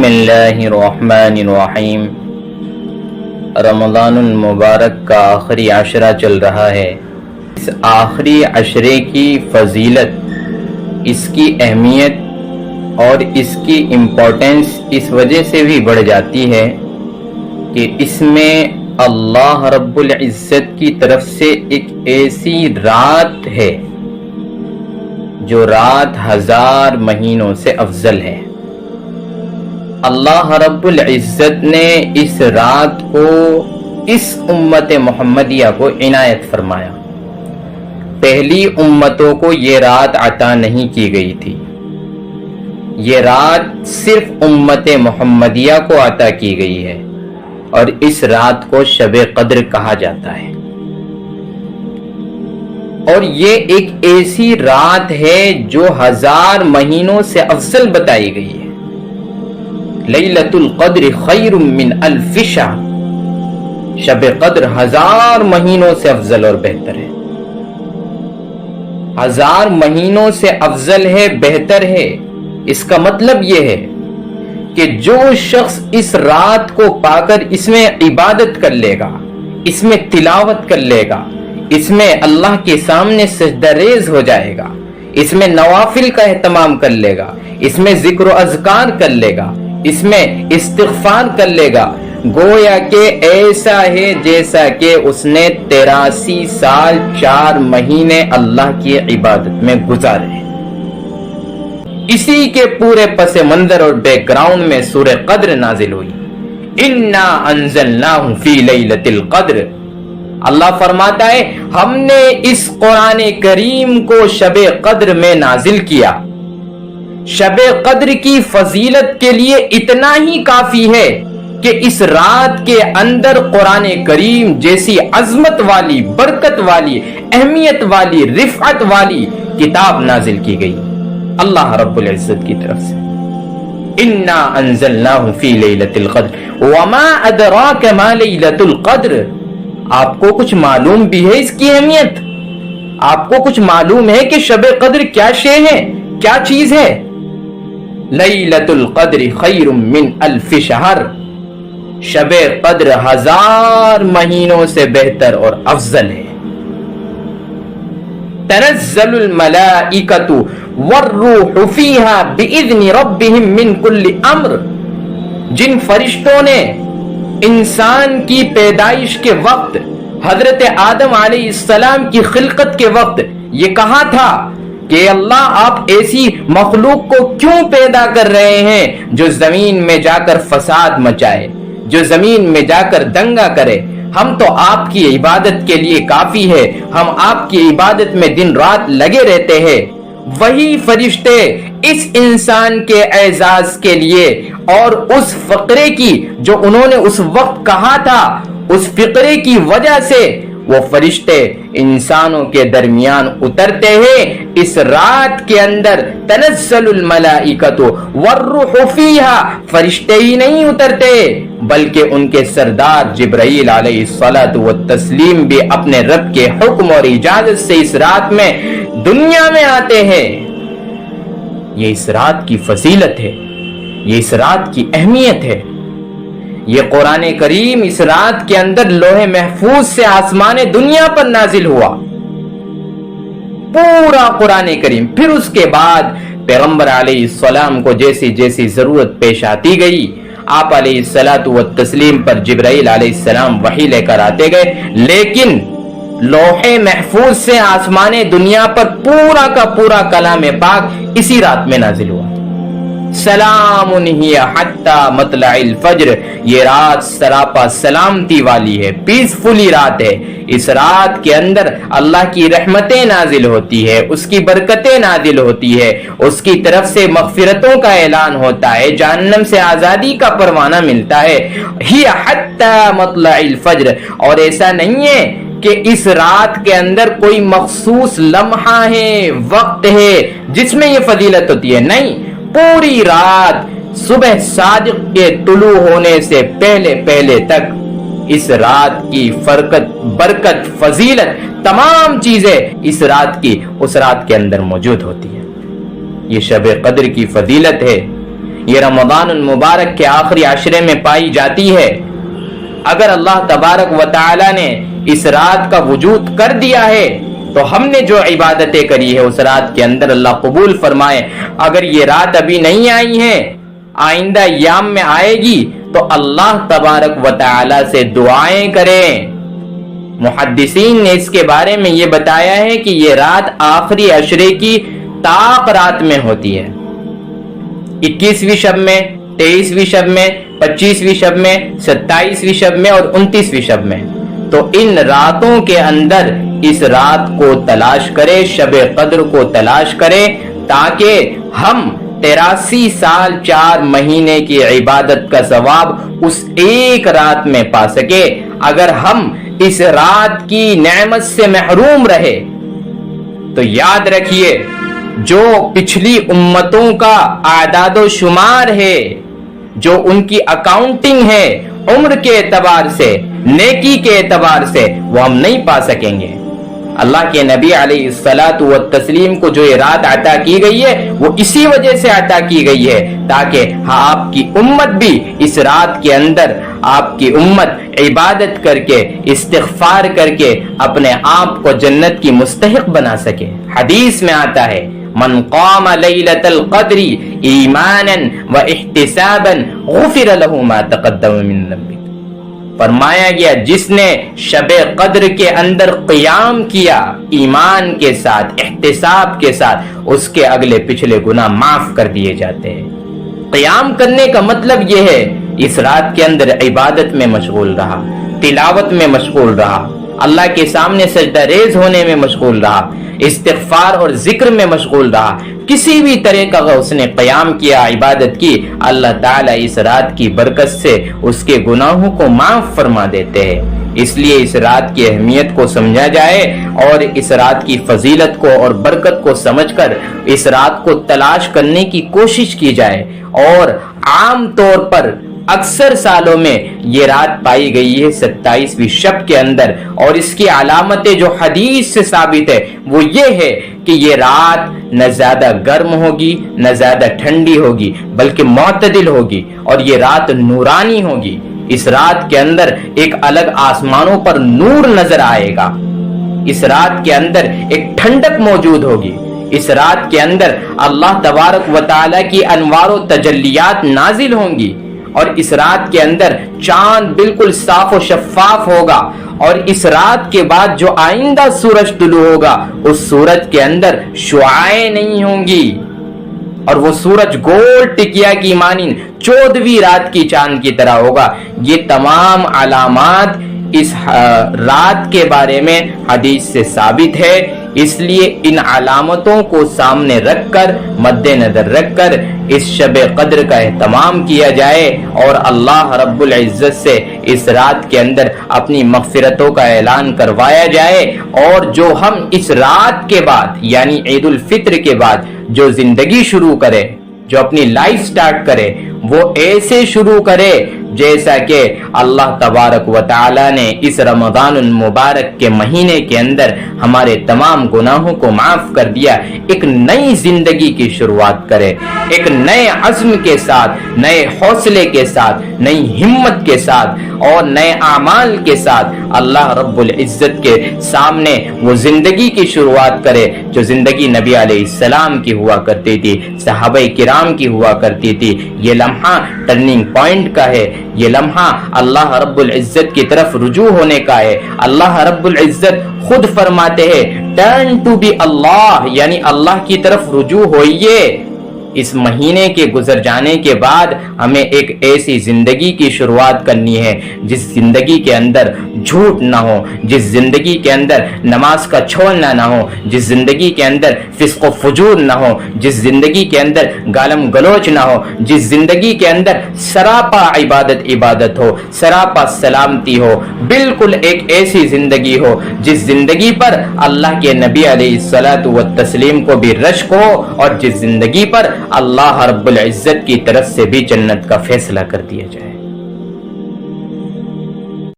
بسم اللہ الرحمن الرحیم۔ رمضان المبارک کا آخری عشرہ چل رہا ہے۔ اس آخری عشرے کی فضیلت، اس کی اہمیت اور اس کی امپورٹنس اس وجہ سے بھی بڑھ جاتی ہے کہ اس میں اللہ رب العزت کی طرف سے ایک ایسی رات ہے جو رات 1000 مہینوں سے افضل ہے۔ اللہ رب العزت نے اس رات کو اس امت محمدیہ کو عنایت فرمایا۔ پہلی امتوں کو یہ رات عطا نہیں کی گئی تھی، یہ رات صرف امت محمدیہ کو عطا کی گئی ہے، اور اس رات کو شب قدر کہا جاتا ہے۔ اور یہ ایک ایسی رات ہے جو 1000 مہینوں سے افضل بتائی گئی ہے۔ لیلۃ القدر خیر من الف شہر، شب قدر 1000 مہینوں سے افضل اور بہتر ہے۔ 1000 مہینوں سے افضل ہے، بہتر ہے۔ اس کا مطلب یہ ہے کہ جو شخص اس رات کو پا کر اس میں عبادت کر لے گا، اس میں تلاوت کر لے گا، اس میں اللہ کے سامنے سجدہ ریز ہو جائے گا، اس میں نوافل کا اہتمام کر لے گا، اس میں ذکر و اذکار کر لے گا، اس میں استغفار کر لے گا، گویا کہ ایسا ہے جیسا کہ اس نے 83 سال 4 مہینے اللہ کی عبادت میں گزارے۔ اسی کے پورے پس منظر اور بیک گراؤنڈ میں سورہ قدر نازل ہوئی۔ انا انزلناہ فی لیلۃ القدر، اللہ فرماتا ہے ہم نے اس قرآن کریم کو شب قدر میں نازل کیا۔ شب قدر کی فضیلت کے لیے اتنا ہی کافی ہے کہ اس رات کے اندر قرآن کریم جیسی عظمت والی، برکت والی، اہمیت والی، رفعت والی کتاب نازل کی گئی اللہ رب العزت کی طرف سے۔ انا انزلناہ فی لیلۃ القدر وما ادراک ما لیلۃ القدر، آپ کو کچھ معلوم بھی ہے اس کی اہمیت؟ آپ کو کچھ معلوم ہے کہ شب قدر کیا شے ہے، کیا چیز ہے؟ لیلۃ القدر خیر من الف شہر، شب قدر 1000 مہینوں سے بہتر اور افضل ہے۔ تنزل الملائکۃ والروح فیہا باذن ربہم من کل امر، جن فرشتوں نے انسان کی پیدائش کے وقت، حضرت آدم علیہ السلام کی خلقت کے وقت یہ کہا تھا کہ اللہ آپ ایسی مخلوق کو کیوں پیدا کر رہے ہیں جو زمین میں جا کر فساد مچائے، جو زمین میں جا کر دنگا کرے؟ ہم تو آپ کی عبادت کے لیے کافی ہے، ہم آپ کی عبادت میں دن رات لگے رہتے ہیں۔ وہی فرشتے اس انسان کے اعزاز کے لیے اور اس فقرے کی جو انہوں نے اس وقت کہا تھا، اس فقرے کی وجہ سے وہ فرشتے انسانوں کے درمیان اترتے ہیں۔ اس رات کے اندر تنزل الملائکۃ والروح فیہا، فرشتے ہی نہیں اترتے بلکہ ان کے سردار جبرائیل علیہ الصلاۃ والتسلیم بھی اپنے رب کے حکم اور اجازت سے اس رات میں دنیا میں آتے ہیں۔ یہ اس رات کی فضیلت ہے، یہ اس رات کی اہمیت ہے۔ یہ قرآن کریم اس رات کے اندر لوح محفوظ سے آسمان دنیا پر نازل ہوا، پورا قرآن کریم۔ پھر اس کے بعد پیغمبر علیہ السلام کو جیسی جیسی ضرورت پیش آتی گئی، آپ علیہ الصلاۃ والتسلیم پر جبرائیل علیہ السلام وحی لے کر آتے گئے، لیکن لوح محفوظ سے آسمان دنیا پر پورا کا پورا کلام پاک اسی رات میں نازل ہوا۔ سلام ہی حتی مطلع الفجر، یہ رات سراپا سلامتی والی ہے، پیسفلی رات ہے۔ اس رات کے اندر اللہ کی رحمتیں نازل ہوتی ہے، اس کی برکتیں نازل ہوتی ہے، اس کی طرف سے مغفرتوں کا اعلان ہوتا ہے، جہنم سے آزادی کا پروانہ ملتا ہے۔ ہی حتی مطلع الفجر، اور ایسا نہیں ہے کہ اس رات کے اندر کوئی مخصوص لمحہ ہے، وقت ہے جس میں یہ فضیلت ہوتی ہے، نہیں، پوری رات صبح صادق کے طلوع ہونے سے پہلے پہلے تک اس رات کی برکت، فضیلت، تمام چیزیں اس رات کی اس رات کے اندر موجود ہوتی ہیں۔ یہ شب قدر کی فضیلت ہے، یہ رمضان المبارک کے آخری عشرے میں پائی جاتی ہے۔ اگر اللہ تبارک و تعالی نے اس رات کا وجود کر دیا ہے تو ہم نے جو عبادتیں کری ہے اس رات کے اندر اللہ قبول فرمائے۔ اگر یہ رات ابھی نہیں آئی ہے، آئندہ ایام میں آئے گی تو اللہ تبارک و تعالی سے دعائیں کریں۔ محدثین نے اس کے بارے میں یہ بتایا ہے کہ یہ رات آخری عشرے کی طاق رات میں ہوتی ہے، 21ویں شب میں، 23ویں شب میں، 25ویں شب میں، 27ویں شب میں اور 29ویں شب میں۔ تو ان راتوں کے اندر اس رات کو تلاش کرے، شب قدر کو تلاش کرے، تاکہ ہم 83 سال 4 مہینے کی عبادت کا ثواب اس ایک رات میں پا سکے۔ اگر ہم اس رات کی نعمت سے محروم رہے تو یاد رکھیے جو پچھلی امتوں کا اعداد و شمار ہے، جو ان کی اکاؤنٹنگ ہے عمر کے اعتبار سے، نیکی کے اعتبار سے، وہ ہم نہیں پا سکیں گے۔ اللہ کے نبی علیہ الصلاۃ والتسلیم کو جو یہ رات عطا کی گئی ہے وہ اسی وجہ سے عطا کی گئی ہے تاکہ آپ کی امت بھی اس رات کے اندر، آپ کی امت عبادت کر کے، استغفار کر کے اپنے آپ کو جنت کی مستحق بنا سکے۔ حدیث میں آتا ہے من قام لیلۃ القدر ایمانا واحتسابا غفر له ما تقدم من ذنبه۔ فرمایا گیا جس نے شب قدر کے اندر قیام کیا ایمان کے ساتھ، احتساب کے ساتھ، اس کے اگلے پچھلے گناہ معاف کر دیے جاتے ہیں۔ قیام کرنے کا مطلب یہ ہے اس رات کے اندر عبادت میں مشغول رہا، تلاوت میں مشغول رہا، اللہ کے سامنے سجدہ ریز ہونے میں مشغول رہا، استغفار اور ذکر میں مشغول رہا، کسی بھی طرح کا اس نے قیام کیا، عبادت کی، اللہ تعالیٰ اس رات کی برکت سے اس کے گناہوں کو معاف فرما دیتے ہیں۔ اس لیے اس رات کی اہمیت کو سمجھا جائے اور اس رات کی فضیلت کو اور برکت کو سمجھ کر اس رات کو تلاش کرنے کی کوشش کی جائے۔ اور عام طور پر اکثر سالوں میں یہ رات پائی گئی ہے 27ویں شب کے اندر، اور اس کی علامتیں جو حدیث سے ثابت ہے وہ یہ ہے کہ یہ رات نہ زیادہ گرم ہوگی نہ زیادہ ٹھنڈی ہوگی بلکہ معتدل ہوگی، اور یہ رات نورانی ہوگی۔ اس رات کے اندر ایک الگ آسمانوں پر نور نظر آئے گا، اس رات کے اندر ایک ٹھنڈک موجود ہوگی، اس رات کے اندر اللہ تبارک و تعالی کی انوار و تجلیات نازل ہوں گی، اور اس رات کے اندر چاند بالکل صاف و شفاف ہوگا، اور اس رات کے بعد جو آئندہ سورج طلوع ہوگا اس سورج کے اندر شعاعیں نہیں ہوں گی، اور وہ سورج گول ٹکیا کی مانند 14ویں رات کی چاند کی طرح ہوگا۔ یہ تمام علامات اس رات کے بارے میں حدیث سے ثابت ہے، اس لیے ان علامتوں کو سامنے رکھ کر، مد نظر رکھ کر اس شب قدر کا اہتمام کیا جائے اور اللہ رب العزت سے اس رات کے اندر اپنی مغفرتوں کا اعلان کروایا جائے، اور جو ہم اس رات کے بعد یعنی عید الفطر کے بعد جو زندگی شروع کرے، جو اپنی لائف سٹارٹ کرے، وہ ایسے شروع کرے جیسا کہ اللہ تبارک و تعالی نے اس رمضان المبارک کے مہینے کے اندر ہمارے تمام گناہوں کو معاف کر دیا۔ ایک نئی زندگی کی شروعات کرے، ایک نئے عزم کے ساتھ، نئے حوصلے کے ساتھ، نئی ہمت کے ساتھ اور نئے اعمال کے ساتھ اللہ رب العزت کے سامنے وہ زندگی کی شروعات کرے جو زندگی نبی علیہ السلام کی ہوا کرتی تھی، صحابہ کرام کی ہوا کرتی تھی۔ یہ لمحہ ٹرننگ پوائنٹ کا ہے، یہ لمحہ اللہ رب العزت کی طرف رجوع ہونے کا ہے۔ اللہ رب العزت خود فرماتے ہیں ٹرن ٹو بی اللہ، یعنی اللہ کی طرف رجوع ہوئیے۔ اس مہینے کے گزر جانے کے بعد ہمیں ایک ایسی زندگی کی شروعات کرنی ہے جس زندگی کے اندر جھوٹ نہ ہو، جس زندگی کے اندر نماز کا چھوڑنا نہ ہو، جس زندگی کے اندر فسق و فجور نہ ہو، جس زندگی کے اندر گالم گلوچ نہ ہو، جس زندگی کے اندر سراپا عبادت ہو، سراپا سلامتی ہو، بالکل ایک ایسی زندگی ہو جس زندگی پر اللہ کے نبی علیہ الصلاۃ والتسلیم کو بھی رشک ہو، اور جس زندگی پر اللہ رب العزت کی طرف سے بھی جنت کا فیصلہ کر دیا جائے۔